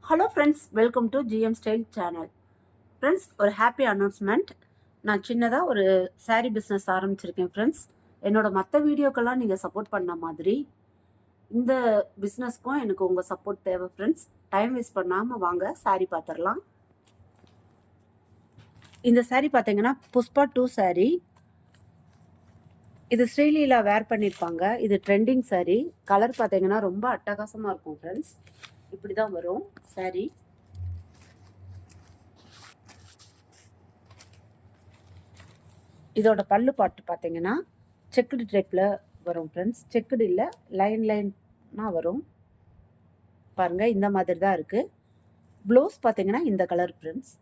Hello friends, welcome to GM style channel. Friends, ஒரு happy announcement. நான் சின்னதாக ஒரு சாரீ பிஸ்னஸ் ஆரம்பிச்சிருக்கேன் ஃப்ரெண்ட்ஸ். என்னோட மற்ற வீடியோக்கெல்லாம் நீங்கள் சப்போர்ட் பண்ண மாதிரி இந்த பிஸ்னஸ்க்கும் எனக்கு உங்கள் சப்போர்ட் தேவை ஃப்ரெண்ட்ஸ். டைம் வேஸ்ட் பண்ணாமல் வாங்க சாரீ பார்த்துடலாம். இந்த சாரீ பார்த்தீங்கன்னா புஷ்பா 2 சாரீ. இது ஸ்ரீலீலா வேர் பண்ணியிருப்பாங்க. இது ட்ரெண்டிங் சாரீ. கலர் பார்த்தீங்கன்னா ரொம்ப அட்டகாசமாக இருக்கும் ஃப்ரெண்ட்ஸ். இப்படி தான் வரும் சாரீ. இதோட பல்லு பாட்டு பார்த்தீங்கன்னா செக்குடு டைப்பில் வரும் ஃப்ரெண்ட்ஸ். செக்குடு இல்லை, லைனாக வரும் பாருங்கள். இந்த மாதிரி தான் இருக்குது. ப்ளவுஸ் பார்த்தீங்கன்னா இந்த கலர் ஃப்ரெண்ட்ஸ்.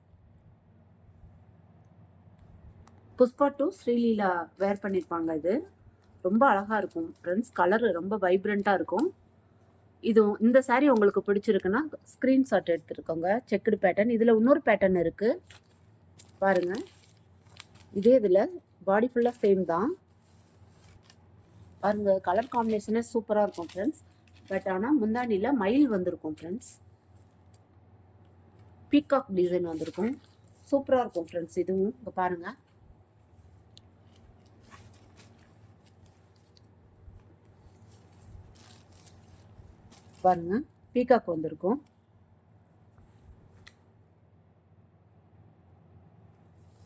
புஷ்பா 2 ஸ்ரீலீலா வேர் பண்ணியிருப்பாங்க. இது ரொம்ப அழகாக இருக்கும் ஃப்ரெண்ட்ஸ். கலர் ரொம்ப வைப்ரண்ட்டாக இருக்கும். இந்த சாரீ உங்களுக்கு பிடிச்சிருக்குன்னா ஸ்க்ரீன்ஷாட் எடுத்துருக்கோங்க. Checked pattern. இதில் இன்னொரு பேட்டர்ன் இருக்குது பாருங்கள். இதே இதில் பாடி ஃபுல்லாக சேம் தான் பாருங்க. கலர் காம்பினேஷனே சூப்பராக இருக்கும் ஃப்ரெண்ட்ஸ். பட் ஆனால் முந்தானியில் மயில் வந்திருக்கும் ஃப்ரெண்ட்ஸ். பீகாக் டிசைன் வந்திருக்கும். சூப்பராக இருக்கும் ஃப்ரெண்ட்ஸ். இதுவும் இப்போ பாருங்க. பாருங்க, பீகாக் வந்திருக்கும்.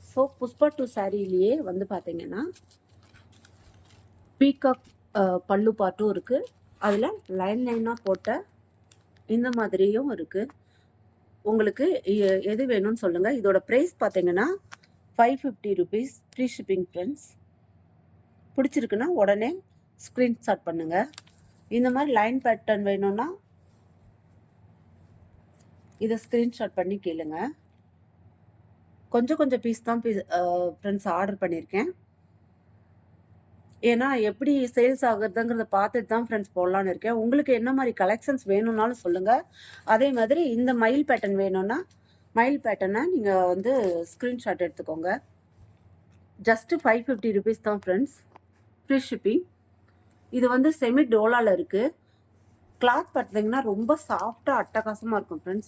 ஸோ புஷ்பா 2 சாரிலேயே வந்து பார்த்தீங்கன்னா பீகாக் பல்லு பாட்டும் இருக்குது. அதில் லைனாக போட்ட இந்த மாதிரியும் இருக்குது. உங்களுக்கு எது வேணும்னு சொல்லுங்கள். இதோட ப்ரைஸ் பார்த்தீங்கன்னா 550 ருபீஸ். Free shipping friends. பிடிச்சிருக்குன்னா உடனே ஸ்க்ரீன்ஷாட் பண்ணுங்கள். இந்த மாதிரி லைன் பேட்டர்ன் வேணும்னா இதை ஸ்க்ரீன்ஷாட் பண்ணி கேளுங்க. கொஞ்சம் பீஸ் தான் ஃப்ரெண்ட்ஸ் ஆர்டர் பண்ணியிருக்கேன். ஏன்னா எப்படி சேல்ஸ் ஆகுறதுங்கிறத பார்த்துட்டு தான் ஃப்ரெண்ட்ஸ் போடலான்னு இருக்கேன். உங்களுக்கு என்ன மாதிரி கலெக்ஷன்ஸ் வேணும்னாலும் சொல்லுங்கள். அதே மாதிரி இந்த மயில் பேட்டர்ன் வேணும்னா மயில் பேட்டர்னை நீங்கள் வந்து ஸ்க்ரீன்ஷாட் எடுத்துக்கோங்க. ஜஸ்ட்டு 550 ருபீஸ் தான் ஃப்ரெண்ட்ஸ். Free shipping. இது வந்து செமி டோலாவில் இருக்குது. கிளாத் பார்த்தீங்கன்னா ரொம்ப சாஃப்டாக அட்டகாசமாக இருக்கும் ஃப்ரெண்ட்ஸ்.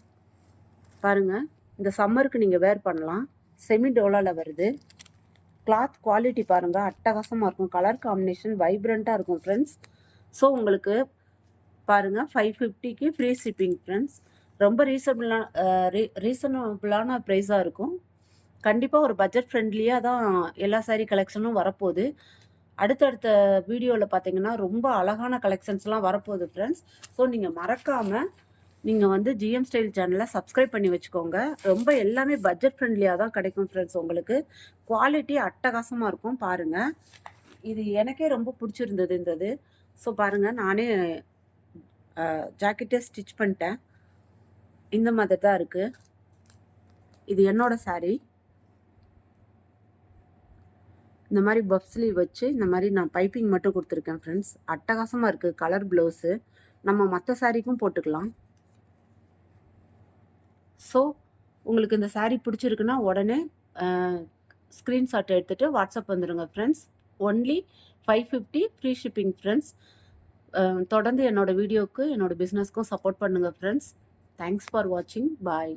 பாருங்கள், இந்த சம்மருக்கு நீங்கள் வேர் பண்ணலாம். செமி டோலாவில் வருது. கிளாத் குவாலிட்டி பாருங்கள், அட்டகாசமாக இருக்கும். கலர் காம்பினேஷன் வைப்ரண்ட்டாக இருக்கும் ஃப்ரெண்ட்ஸ். ஸோ உங்களுக்கு பாருங்கள் 550க்கு ஃப்ரீ ஷிப்பிங் ஃப்ரெண்ட்ஸ். ரொம்ப ரீசனபிளான ப்ரைஸாக இருக்கும். கண்டிப்பாக ஒரு பட்ஜெட் ஃப்ரெண்ட்லியாக தான் எல்லா சாரீ கலெக்ஷனும் வரப்போகுது. அடுத்தடுத்த வீடியோவில் பார்த்தீங்கன்னா ரொம்ப அழகான கலெக்ஷன்ஸ்லாம் வரப்போகுது ஃப்ரெண்ட்ஸ். ஸோ நீங்கள் மறக்காமல் நீங்கள் வந்து ஜிஎம் ஸ்டைல் சேனலை சப்ஸ்கிரைப் பண்ணி வச்சுக்கோங்க. ரொம்ப எல்லாமே பட்ஜெட் ஃப்ரெண்ட்லியாக தான் கிடைக்கும் ஃப்ரெண்ட்ஸ். உங்களுக்கு குவாலிட்டி அட்டகாசமாக இருக்கும். பாருங்கள், இது எனக்கே ரொம்ப பிடிச்சிருந்தது இந்த. ஸோ பாருங்கள், நானே ஜாக்கெட்டே ஸ்டிச் பண்ணிட்டேன். இந்த மாதிரி தான் இருக்குது. இது என்னோட சாரீ. இந்த மாதிரி பஃப் ஸ்லீவ் வச்சு இந்த மாதிரி நான் பைப்பிங் மட்டும் கொடுத்துருக்கேன் ஃப்ரெண்ட்ஸ். அட்டகாசமாக இருக்குது. கலர் ப்ளவுஸு நம்ம மற்ற சாரீக்கும் போட்டுக்கலாம். ஸோ உங்களுக்கு இந்த சாரீ பிடிச்சிருக்குன்னா உடனே ஸ்க்ரீன்ஷாட் எடுத்துகிட்டு வாட்ஸ்அப் வந்துடுங்க friends. Only 550 free shipping friends. தொடர்ந்து என்னோடய வீடியோவுக்கு என்னோடய பிஸ்னஸ்க்கும் சப்போர்ட் பண்ணுங்கள் ஃப்ரெண்ட்ஸ். தேங்க்ஸ் ஃபார் வாட்சிங். பாய்.